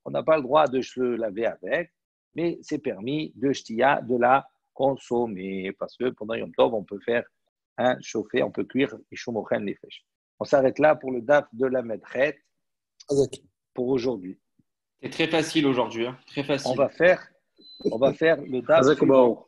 on n'a pas le droit de se laver avec, mais c'est permis de shtia, de la consommer, parce que pendant Yom Tov, on peut faire chauffer, on peut cuire les fèches. On s'arrête là pour le daf de la Medchet pour aujourd'hui. C'est très facile aujourd'hui, hein. Très facile. On va faire le daf suivant.